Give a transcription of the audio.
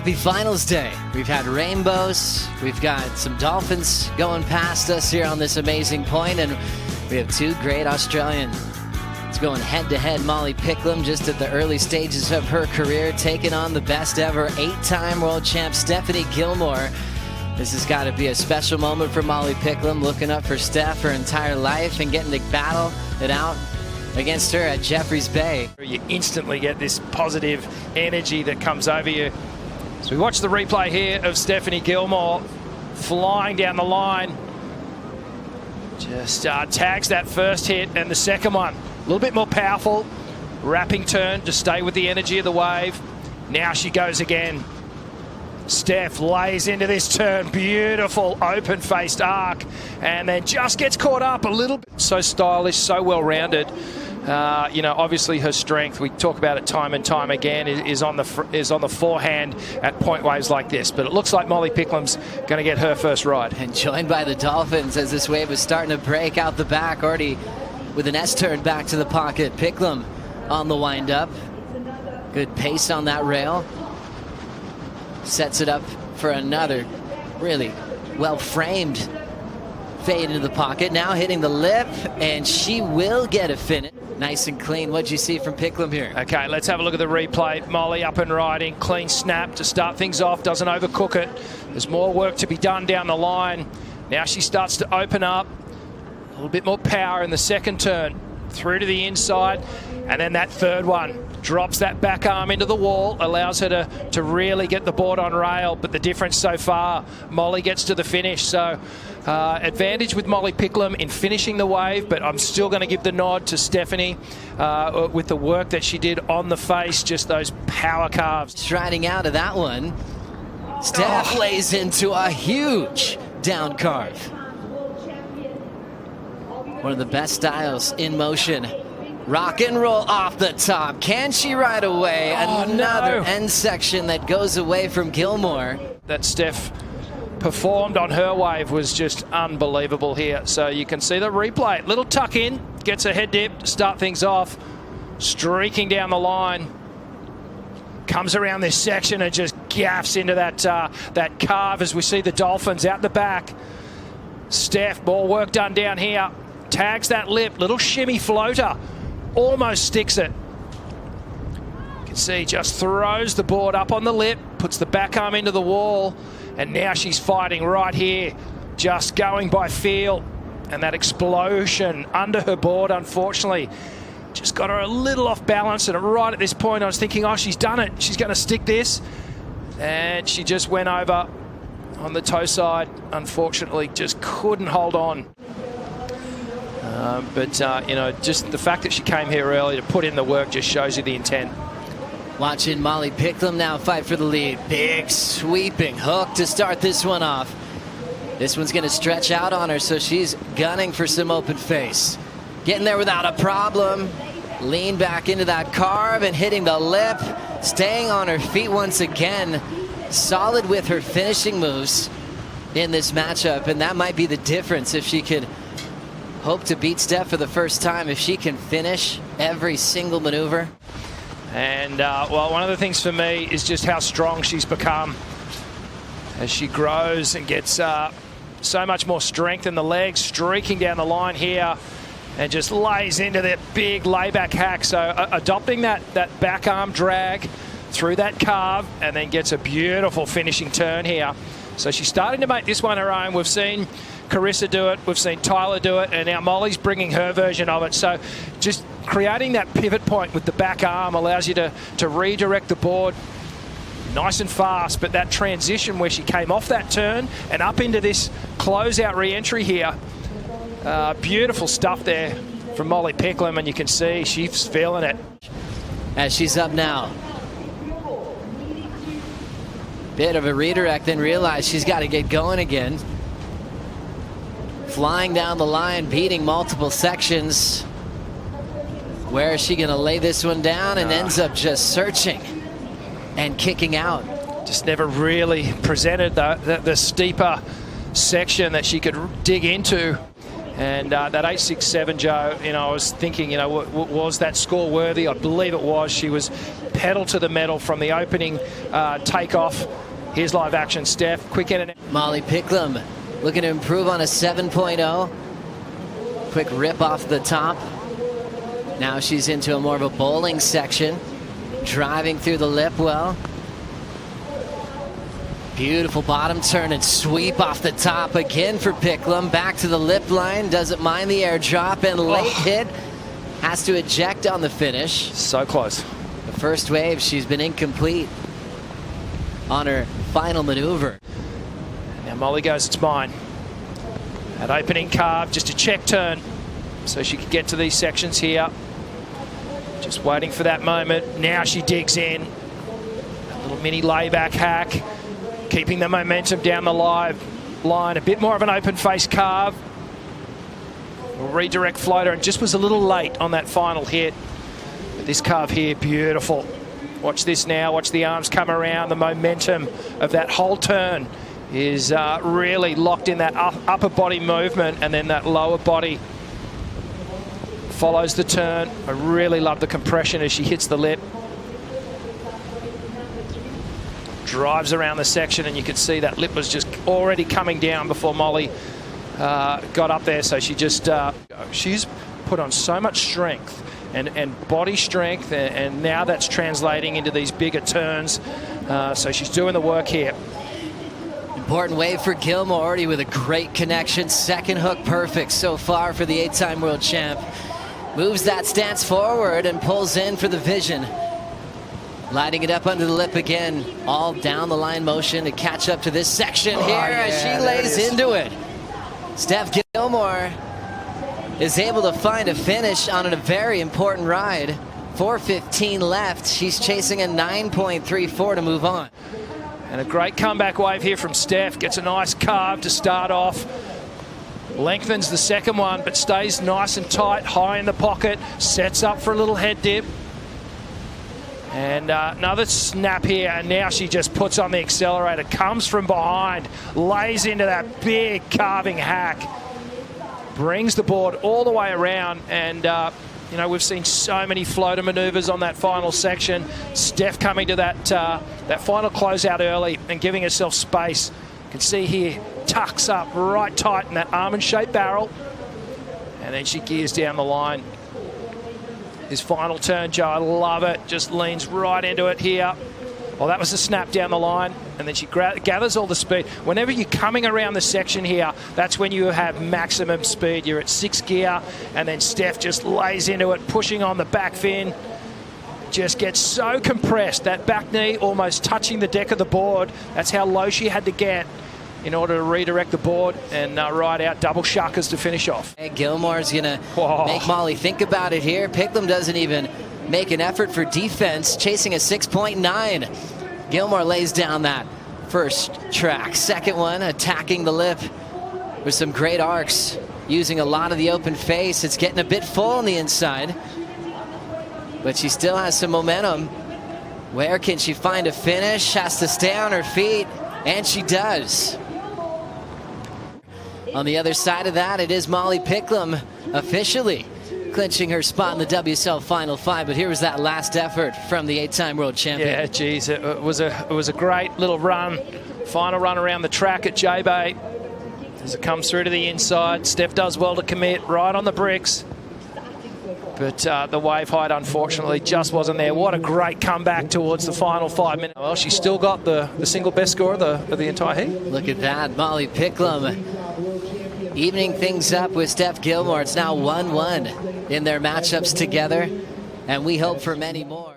Happy Finals Day. We've had rainbows, we've got some dolphins going past us here on this amazing point, and we have two great Australian. It's going head-to-head. Molly Picklum, just at the early stages of her career, taking on the best ever 8-time world champ S.Gilmore. This has got to be a special moment for Molly Picklum, looking up for Steph her entire life and getting to battle it out against her at Jeffreys Bay. You instantly get this positive energy that comes over you. So we watch the replay here of S.Gilmore flying down the line. Just tags that first hit, and the second one a little bit more powerful. Wrapping turn to stay with the energy of the wave. Now she goes again. Steph lays into this turn, beautiful open-faced arc, and then just gets caught up a little bit. So stylish, so well-rounded. You know, obviously her strength, we talk about it time and time again, is on the forehand at point waves like this. But it looks like Molly Picklum's going to get her first ride. And joined by the Dolphins as this wave is starting to break out the back, already with an S-turn back to the pocket. Picklum on the wind-up. Good pace on that rail. Sets it up for another really well-framed fade into the pocket. Now hitting the lip, and she will get a finish. Nice and clean. What'd you see from Picklum here? Okay, let's have a look at the replay. Molly up and riding. Clean snap to start things off. Doesn't overcook it. There's more work to be done down the line. Now she starts to open up. A little bit more power in the second turn. Through to the inside. And then that third one. Drops that back arm into the wall, allows her to really get the board on rail. But the difference so far, Molly gets to the finish. So advantage with Molly Picklum in finishing the wave, but I'm still going to give the nod to Stephanie with the work that she did on the face, just those power carves. Striding out of that one, Steph lays into a huge down carve. One of the best styles in motion. Rock and roll off the top. Can she ride away? Another end section that goes away from Gillmore. That Steph performed on her wave was just unbelievable here. So you can see the replay. Little tuck in, gets a head dip to start things off. Streaking down the line. Comes around this section and just gaffs into that carve as we see the Dolphins out the back. Steph, more work done down here. Tags that lip, little shimmy floater. Almost sticks it. You can see just throws the board up on the lip, puts the back arm into the wall, and now she's fighting right here, just going by feel. And that explosion under her board, unfortunately, just got her a little off balance. And right at this point, I was thinking, oh, she's done it. She's going to stick this. And she just went over on the toe side. Unfortunately, just couldn't hold on. You know, just the fact that she came here early to put in the work just shows you the intent. Watching Molly Picklum now fight for the lead. Big sweeping hook to start this one off. This one's going to stretch out on her, so she's gunning for some open face. Getting there without a problem. Lean back into that carve and hitting the lip. Staying on her feet once again. Solid with her finishing moves in this matchup, and that might be the difference if she could hope to beat Steph for the first time, if she can finish every single maneuver. And, well, one of the things for me is just how strong she's become as she grows and gets so much more strength in the legs, streaking down the line here, and just lays into that big layback hack. So adopting that back arm drag through that carve, and then gets a beautiful finishing turn here. So she's starting to make this one her own. We've seen Carissa do it, we've seen Tyler do it, and now Molly's bringing her version of it. So just creating that pivot point with the back arm allows you to redirect the board nice and fast, but that transition where she came off that turn and up into this closeout re-entry here, beautiful stuff there from Molly Picklum, and you can see she's feeling it. As she's up now. Bit of a redirect, then realize she's got to get going again. Flying down the line, beating multiple sections. Where is she going to lay this one down, and ends up just searching and kicking out? Just never really presented the steeper section that she could dig into. And that 8-6-7, Joe, you know, I was thinking, you know, was that score worthy? I believe it was. She was pedal to the metal from the opening takeoff. Here's live action, Steph. Quick in and out. Molly Picklum looking to improve on a 7.0. Quick rip off the top. Now she's into a more of a bowling section. Driving through the lip well. Beautiful bottom turn and sweep off the top again for Picklum. Back to the lip line. Doesn't mind the airdrop and late hit. Has to eject on the finish. So close. The first wave, she's been incomplete on her final maneuver. Now Molly goes, it's mine. That opening carve, just a check turn. So she could get to these sections here. Just waiting for that moment. Now she digs in. A little mini layback hack. Keeping the momentum down the line. A bit more of an open face carve. Redirect floater, and just was a little late on that final hit. But this carve here, beautiful. Watch this now. Watch the arms come around. The momentum of that whole turn is really locked in that upper body movement, and then that lower body follows the turn. I really love the compression as she hits the lip. Drives around the section, and you can see that lip was just already coming down before Molly got up there. So she just she's put on so much strength and body strength, and now that's translating into these bigger turns. So she's doing the work here. Important wave for Gillmore, already with a great connection. Second hook perfect so far for the 8-time world champ. Moves that stance forward and pulls in for the vision. Lighting it up under the lip again. All down the line motion to catch up to this section here as she lays into it. Steph Gilmore is able to find a finish on a very important ride. 4:15 left. She's chasing a 9.34 to move on. And a great comeback wave here from Steph. Gets a nice carve to start off. Lengthens the second one, but stays nice and tight, high in the pocket. Sets up for a little head dip. And another snap here, and now she just puts on the accelerator, comes from behind, lays into that big carving hack, brings the board all the way around, and you know, we've seen so many floater maneuvers on that final section. Steph coming to that that final closeout early and giving herself space. You can see here, tucks up right tight in that almond-shaped barrel, and then she gears down the line. His final turn, Joe, I love it. Just leans right into it here. Well, that was a snap down the line, and then she gathers all the speed. Whenever you're coming around the section here, that's when you have maximum speed. You're at 6th gear, and then Steph just lays into it, pushing on the back fin. Just gets so compressed, that back knee almost touching the deck of the board. That's how low she had to get in order to redirect the board and ride out double shuckers to finish off. Hey, Gilmore's gonna make Molly think about it here. Picklum doesn't even make an effort for defense, chasing a 6.9. Gilmore lays down that first track. Second one, attacking the lip with some great arcs, using a lot of the open face. It's getting a bit full on the inside, but she still has some momentum. Where can she find a finish? Has to stay on her feet, and she does. On the other side of that, it is Molly Picklum officially clinching her spot in the WSL Final 5. But here was that last effort from the 8-time world champion. Yeah, geez, it was a great little run. Final run around the track at J-Bay. As it comes through to the inside, Steph does well to commit right on the bricks. But the wave height, unfortunately, just wasn't there. What a great comeback towards the final 5 minutes. Well, she's still got the single best score of the entire heat. Look at that, Molly Picklum evening things up with Steph Gilmore. It's now 1-1 in their matchups together, and we hope for many more.